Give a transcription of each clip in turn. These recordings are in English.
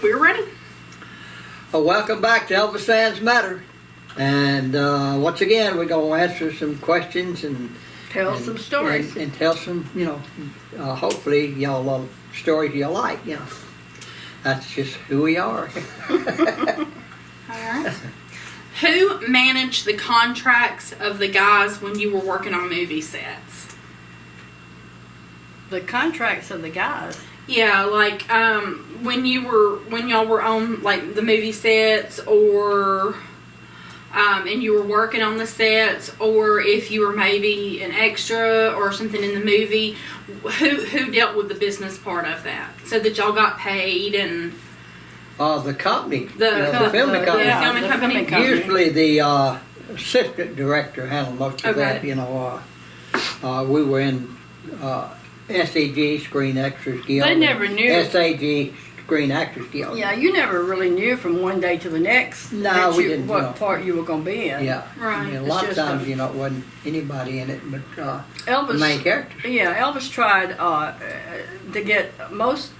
we're ready. Well, welcome back to Elvis Sands Matter. And once again, we're going to answer some questions and Tell some stories. and tell some, hopefully, y'all stories you like. That's just who we are. All right. Who managed the contracts of the guys when you were working on movie sets? The contracts of the guys. Yeah, like when y'all were on like the movie sets, or and you were working on the sets, or if you were maybe an extra or something in the movie, who dealt with the business part of that, so that y'all got paid and The company, the filming company. Yeah, filming company. Usually the assistant director handled most of that. We were in SAG, Screen Actors Guild. They never knew. SAG, Screen Actors Guild. Yeah, you never really knew from one day to the next. No, we didn't. What part you were going to be in. Yeah. Right. A lot of times, it wasn't anybody in it, but Elvis, the main characters. Yeah, Elvis tried to get most.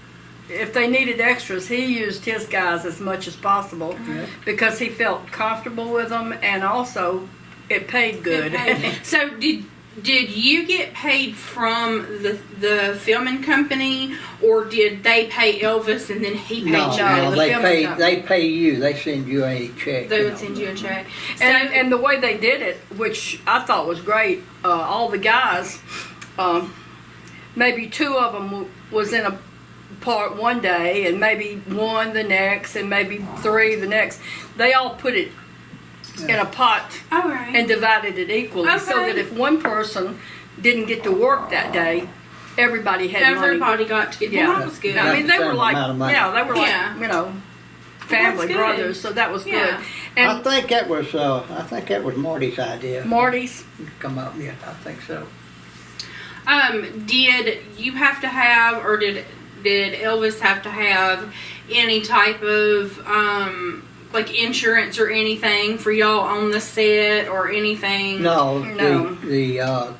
If they needed extras, he used his guys as much as possible because he felt comfortable with them, and also it paid good. So did you get paid from the filming company, or did they pay Elvis and then he paid No, you? No, the they film pay. company. They pay you. They send you a check. They would send you a check. And the way they did it, which I thought was great, all the guys, maybe two of them was in a part one day, and maybe one the next, and maybe three the next. They all put it in a pot All right. and divided it equally, so Okay. that if one person didn't get to work that day, everybody had money. Everybody got to get. Yeah. Well, that was good. I mean, they were like, amount of money. they were like, Yeah. family good. brothers. So that was good. Yeah. I And think that was. Marty's idea. Marty's. Come up. Yeah, I think so. Did you have to have, or did Elvis have to have any type of like insurance or anything for y'all on the set or anything? No. The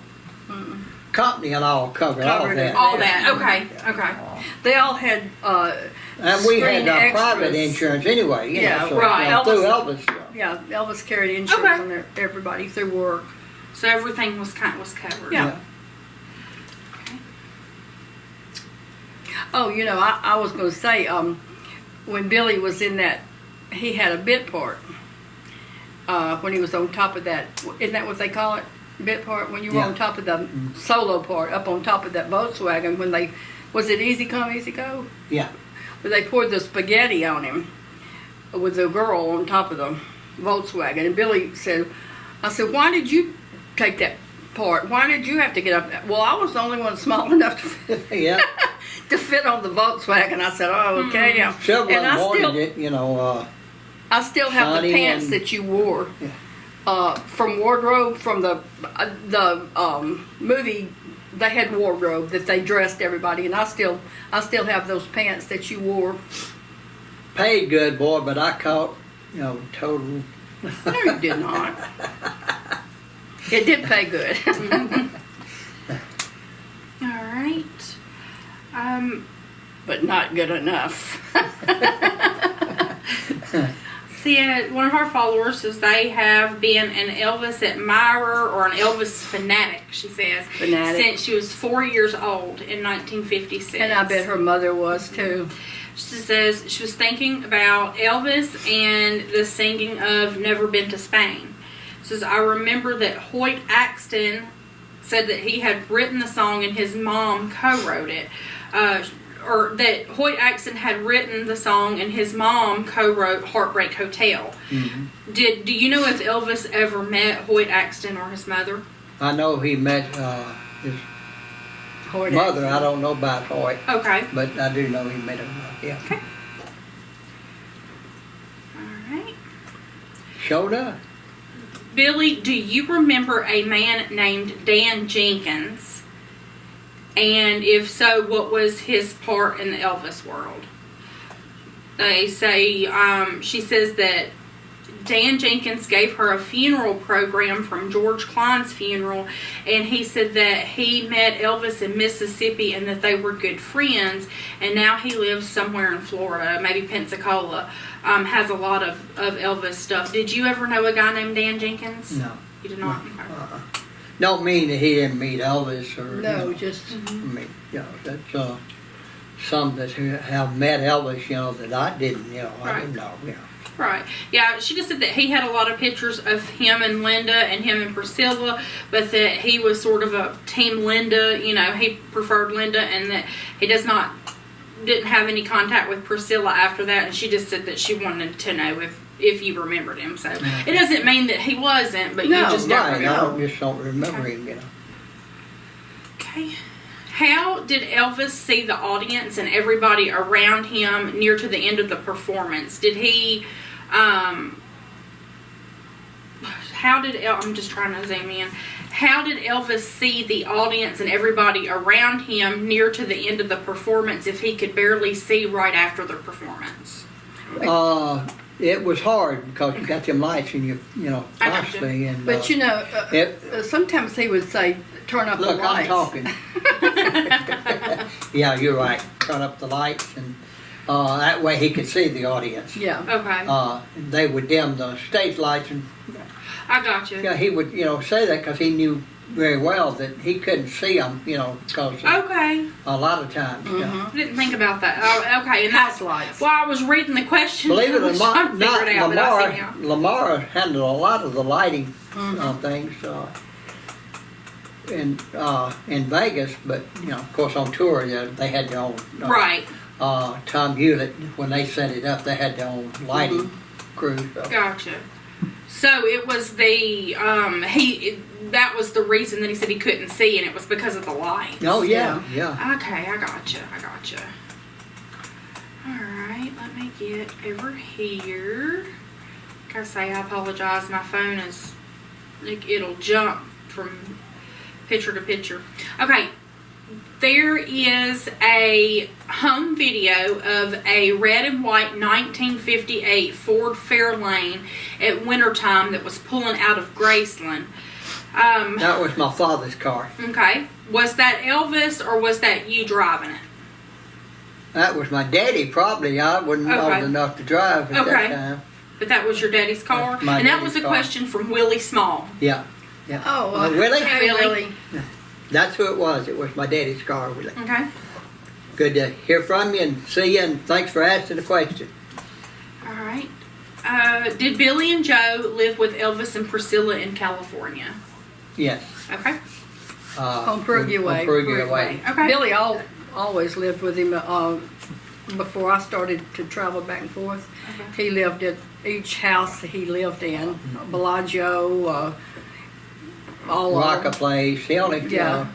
company and all covered all Covered that. it. All that. Okay. Okay. They all had. And we had screen private extras. insurance anyway. Yeah, so, right. Through Elvis- Elvis. Yeah, Elvis carried insurance Okay. on everybody through work. So everything was covered. Yeah. Oh, I was going to say, when Billy was in that, he had a bit part. When he was on top of that, isn't that what they call it? Bit part? When you were Yeah. on top of the solo part, up on top of that Volkswagen, was it Easy Come, Easy Go? Yeah. Where they poured the spaghetti on him with the girl on top of the Volkswagen. And Billy said, I said, why did you take that part? Why did you have to get up? Well, I was the only one small enough Yeah. to fit on the Volkswagen. I said, oh, okay. Yeah. Several And I wanted still- it, I still have the Sonny pants and- that you wore Yeah. from wardrobe, from the movie. They had wardrobe that they dressed everybody, and I still have those pants that you wore. Paid good, boy, but I caught, total. No, you did not. It did pay good. All right. But not good enough. See, one of our followers says they have been an Elvis admirer or an Elvis fanatic, she says, Fanatic. since she was 4 years old in 1956. And I bet her mother was too. She says she was thinking about Elvis and the singing of Never Been to Spain. She says, I remember that Hoyt Axton said that he had written the song and his mom co-wrote it. Or that Hoyt Axton had written the song and his mom co-wrote Heartbreak Hotel. Mhm. Do you know if Elvis ever met Hoyt Axton or his mother? I know he met his Hoyt mother. Axton. I don't know about Hoyt, Okay. but I do know he met him. Yeah. All right. Showed up. Billy, do you remember a man named Dan Jenkins? And if so, what was his part in the Elvis world? They say, she says that Dan Jenkins gave her a funeral program from George Klein's funeral, and he said that he met Elvis in Mississippi and that they were good friends, and now he lives somewhere in Florida, maybe Pensacola. Has a lot of Elvis stuff. Did you ever know a guy named Dan Jenkins? No. You did not? Don't mean that he didn't meet Elvis or. No, you know, just I mean, that's some that have met Elvis, that I didn't, I didn't know, Right. Yeah, she just said that he had a lot of pictures of him and Linda and him and Priscilla, but that he was sort of a team Linda, he preferred Linda, and that he didn't have any contact with Priscilla after that, and she just said that she wanted to know if you remembered him. So it doesn't mean that he wasn't, but No, you just don't Right, remember. I just don't remember him, Okay. How did Elvis see the audience and everybody around him near to the end of the performance? Did he, I'm just trying to zoom in. How did Elvis see the audience and everybody around him near to the end of the performance if he could barely see right after the performance? It was hard because you got them lights and I got constantly, and but sometimes he would say, "Turn up look, the lights." I'm talking. Yeah, you're right. Turn up the lights, and that way he could see the audience. Yeah. Okay. They would dim the stage lights, and I got you. he would, say that because he knew very well that he couldn't see them, because Okay. a lot of times. I didn't think about that. Oh, okay. And that's House lights. while I was reading the question. Believe it I or was not, trying to figure it out, but I see now. Lamar handled a lot of the lighting things in Vegas, but of course on tour they had their own. Right. Tom Hewlett, when they set it up, they had their own lighting crew. So. Gotcha. So it was that was the reason that he said he couldn't see, and it was because of the lights. Oh yeah. Okay, I gotcha. Alright, let me get over here. Like I say, I apologize, my phone is, it'll jump from picture to picture. Okay, there is a home video of a red and white 1958 Ford Fairlane at wintertime that was pulling out of Graceland. That was my father's car. Okay. Was that Elvis or was that you driving it? That was my daddy, probably. I wasn't old enough to drive at that time. But that was your daddy's car? That's my and that daddy's was a car. question from Willie Small. Yeah. Oh, Willie? Hey, Willie. That's who it was. It was my daddy's car, Willie. Okay. Good to hear from you and see you, and thanks for asking the question. All right. Did Billy and Joe live with Elvis and Priscilla in California? Yes. Okay. On Perugia Way. On Perugia Way. Okay. Billy always lived with him before I started to travel back and forth. Okay. He lived at each house he lived in. Bellagio, all Rocka of them. Place. He only Yeah.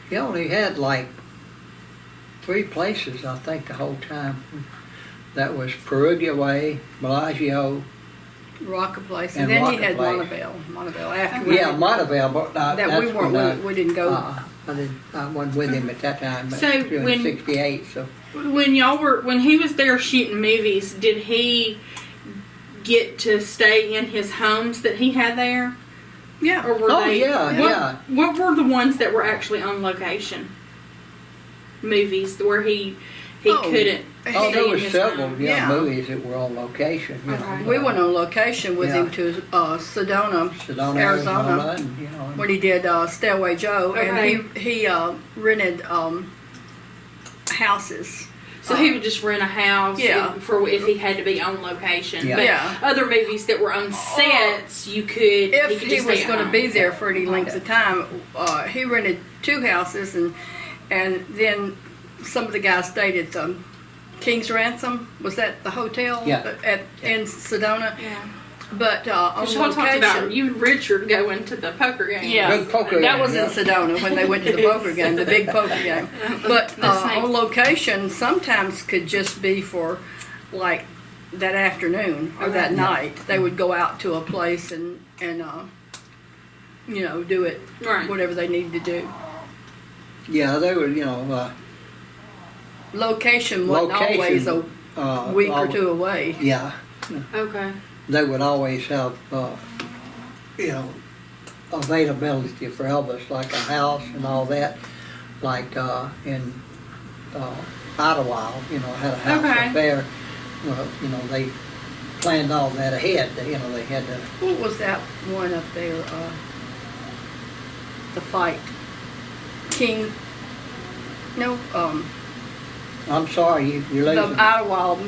he only had like 3 places, I think, the whole time. That was Perugia Way, Bellagio. Rocker Place, And and then he Rocker had Place. Montebello after we Yeah, Monteville, but that that's we when weren't we didn't go. I wasn't with him at that time. But So in when- '68, so When he was there shooting movies, did he get to stay in his homes that he had there? Yeah. Or were Oh, they? yeah. What were the ones that were actually on location? Movies where he Oh. couldn't. Oh, stay there in was his several home. Yeah. movies that were on location. Okay. We went on location with Yeah. him to Sedona, Sedona, Arizona, and, when he did Stairway Joe, Okay. and he rented houses. So he would just rent a house Yeah. for if he had to be on location. Yeah. But Yeah. other movies that were on sets, you could. If could he just was stay at going to home. be there for any length of time, he rented 2 houses, and then some of the guys stayed at King's Ransom. Was that the hotel? Yeah. In Sedona? Yeah. But on Because y'all talked about location. you and Richard going to the poker game. Yeah, Big poker that game, was yeah. in Sedona when they went to the poker game, the big poker game. But The Saints. on location, sometimes could just be for like that afternoon or that night. They would go out to a place and do it, Right. whatever they needed to do. Yeah, they were, Location wasn't always a week or 2 away. Yeah, Okay. they would always have, you know, availability for Elvis, like a house and all that, like in Idlewild, you know, had a house Okay. up there. Well, you know, they planned all that ahead. You know, they had to. What was that one up there? The fight. King. No, I'm sorry, you're the losing. Idlewild,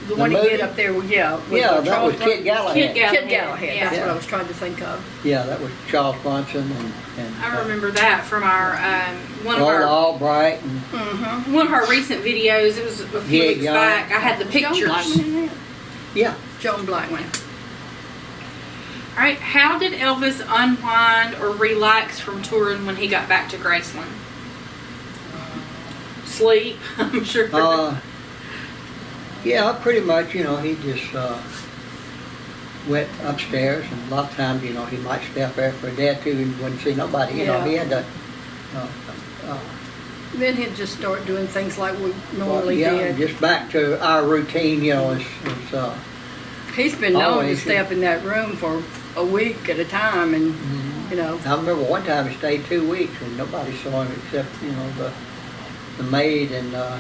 the one he movie? did up there. Yeah, with Yeah, that Charles was Kit Galahad. Kit Galahad. Kid Galahad. That's Yeah. what I was trying to think of. Yeah, that was Charles Bronson and I remember that from our one of Lola our Albright and Mm-hmm. one of our recent videos. It was a few Yeah, weeks yeah. back. I had the pictures. yeah. Joan Blackman. All right. How did Elvis unwind or relax from touring when he got back to Graceland? Sleep, I'm sure. Yeah, pretty much. You know, he just went upstairs, and a lot of times, you know, he might stay up there for a day or two and wouldn't see nobody. You know, Yeah. he had to. Then he'd just start doing things like we normally yeah, did. just back to our routine. You know, He's been known to always, stay up in that room for a week at a time, and you know. I remember one time he stayed 2 weeks and nobody saw him except, you know, the maid, and I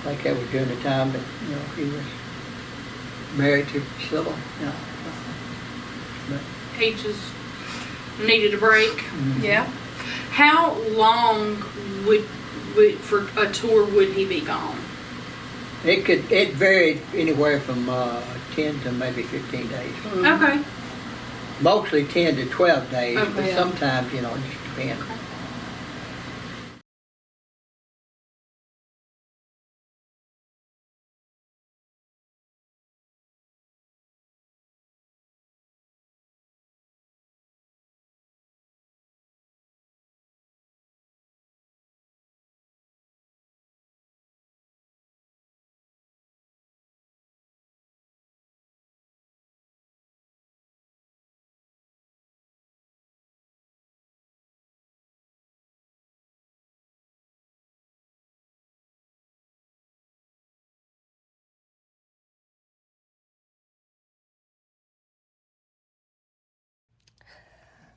think that was during the time that, you know, he was married to Priscilla. You know. He just needed a break. Yeah. How long would for a tour would he be gone? It varied anywhere from 10 to maybe 15 days. Okay. Mostly 10 to 12 days, Okay, but yeah. sometimes, you know, it just depends.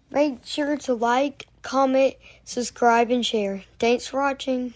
Make sure to like, comment, subscribe, and share. Thanks for watching.